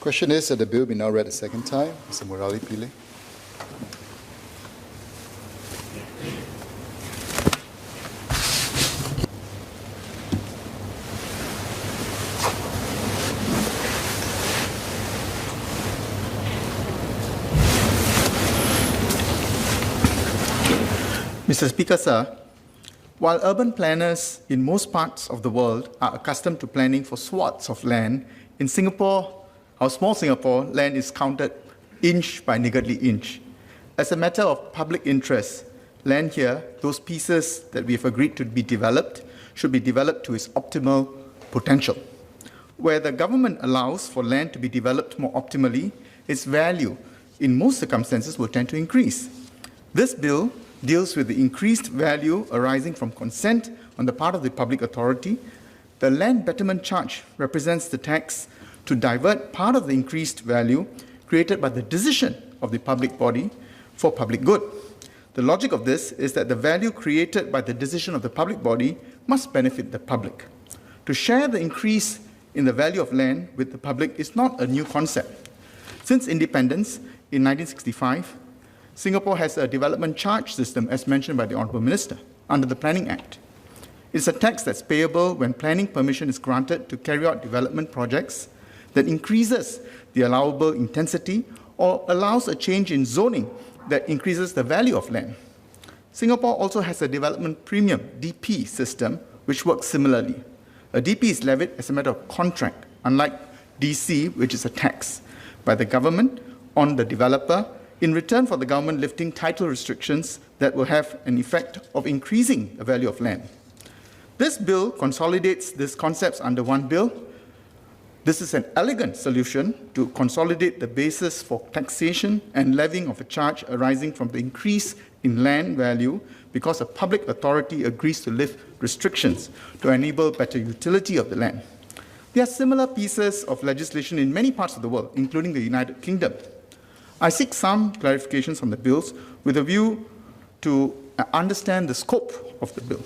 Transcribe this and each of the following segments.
Question is that the bill be now read a second time. Mr. Murali, Pillai. Mr. Speaker, sir, while urban planners in most parts of the world are accustomed to planning for swaths of land, in Singapore, our small Singapore, land is counted inch by niggardly inch. As a matter of public interest, land here, those pieces that we have agreed to be developed, should be developed to its optimal potential. Where the government allows for land to be developed more optimally, its value, in most circumstances, will tend to increase. This bill deals with the increased value arising from consent on the part of the public authority. The land betterment charge represents the tax to divert part of the increased value created by the decision of the public body for public good. The logic of this is that the value created by the decision of the public body must benefit the public. To share the increase in the value of land with the public is not a new concept. Since independence in 1965, Singapore has a development charge system, as mentioned by the Honourable Minister, under the Planning Act. It's a tax that's payable when planning permission is granted to carry out development projects that increases the allowable intensity or allows a change in zoning that increases the value of land. Singapore also has a development premium, DP, system, which works similarly. A DP is levied as a matter of contract, unlike DC, which is a tax by the government on the developer in return for the government lifting title restrictions that will have an effect of increasing the value of land. This bill consolidates these concepts under one bill. This is an elegant solution to consolidate the basis for taxation and levying of a charge arising from the increase in land value because a public authority agrees to lift restrictions to enable better utility of the land. There are similar pieces of legislation in many parts of the world, including the United Kingdom. I seek some clarifications on the bills with a view to understand the scope of the bill.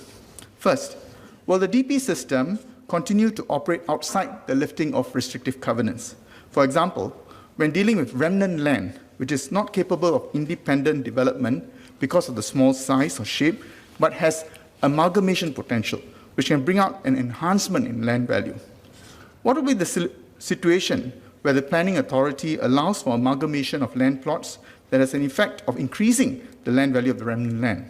First, will the DP system continue to operate outside the lifting of restrictive covenants? For example, when dealing with remnant land, which is not capable of independent development because of the small size or shape, but has amalgamation potential, which can bring out an enhancement in land value. What will be the situation where the planning authority allows for amalgamation of land plots that has an effect of increasing the land value of the remnant land?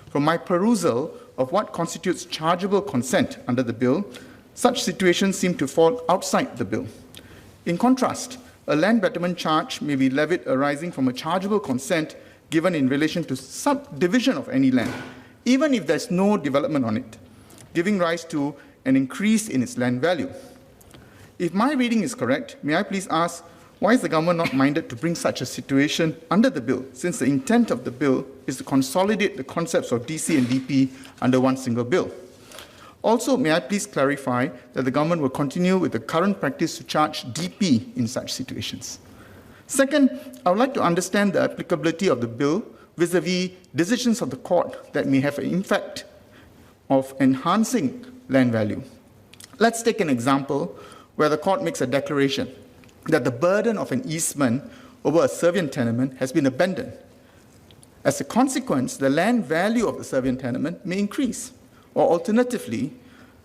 From my perusal of what constitutes chargeable consent under the bill, such situations seem to fall outside the bill. In contrast, a land betterment charge may be levied arising from a chargeable consent given in relation to subdivision of any land, even if there's no development on it, giving rise to an increase in its land value. If my reading is correct, may I please ask, why is the government not minded to bring such a situation under the bill, since the intent of the bill is to consolidate the concepts of DC and DP under one single bill? Also, may I please clarify that the government will continue with the current practice to charge DP in such situations? Second, I would like to understand the applicability of the bill vis-à-vis decisions of the court that may have an impact of enhancing land value. Let's take an example where the court makes a declaration that the burden of an easement over a servient tenement has been abandoned. As a consequence, the land value of the servient tenement may increase. Or alternatively,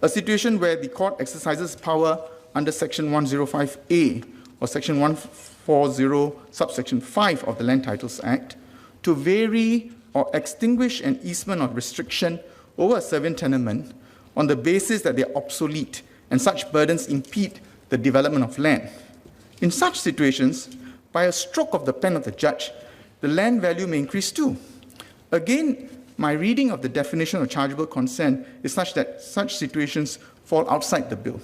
a situation where the court exercises power under Section 105A or Section 140, subsection 5 of the Land Titles Act to vary or extinguish an easement or restriction over a servient tenement on the basis that they are obsolete and such burdens impede the development of land. In such situations, by a stroke of the pen of the judge, the land value may increase too. Again, my reading of the definition of chargeable consent is such that such situations fall outside the bill.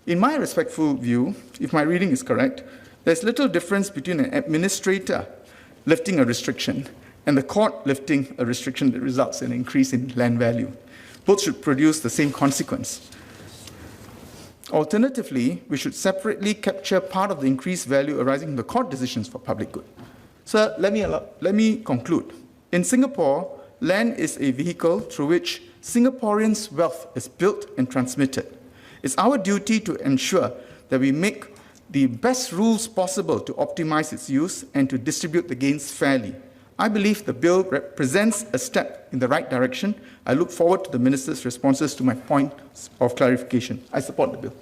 In my respectful view, if my reading is correct, there's little difference between an administrator lifting a restriction and the court lifting a restriction that results in an increase in land value. Both should produce the same consequence. Alternatively, we should separately capture part of the increased value arising from the court decisions for public good. Sir, let me conclude. In Singapore, land is a vehicle through which Singaporeans' wealth is built and transmitted. It's our duty to ensure that we make the best rules possible to optimize its use and to distribute the gains fairly. I believe the bill represents a step in the right direction. I look forward to the Minister's responses to my points of clarification. I support the bill.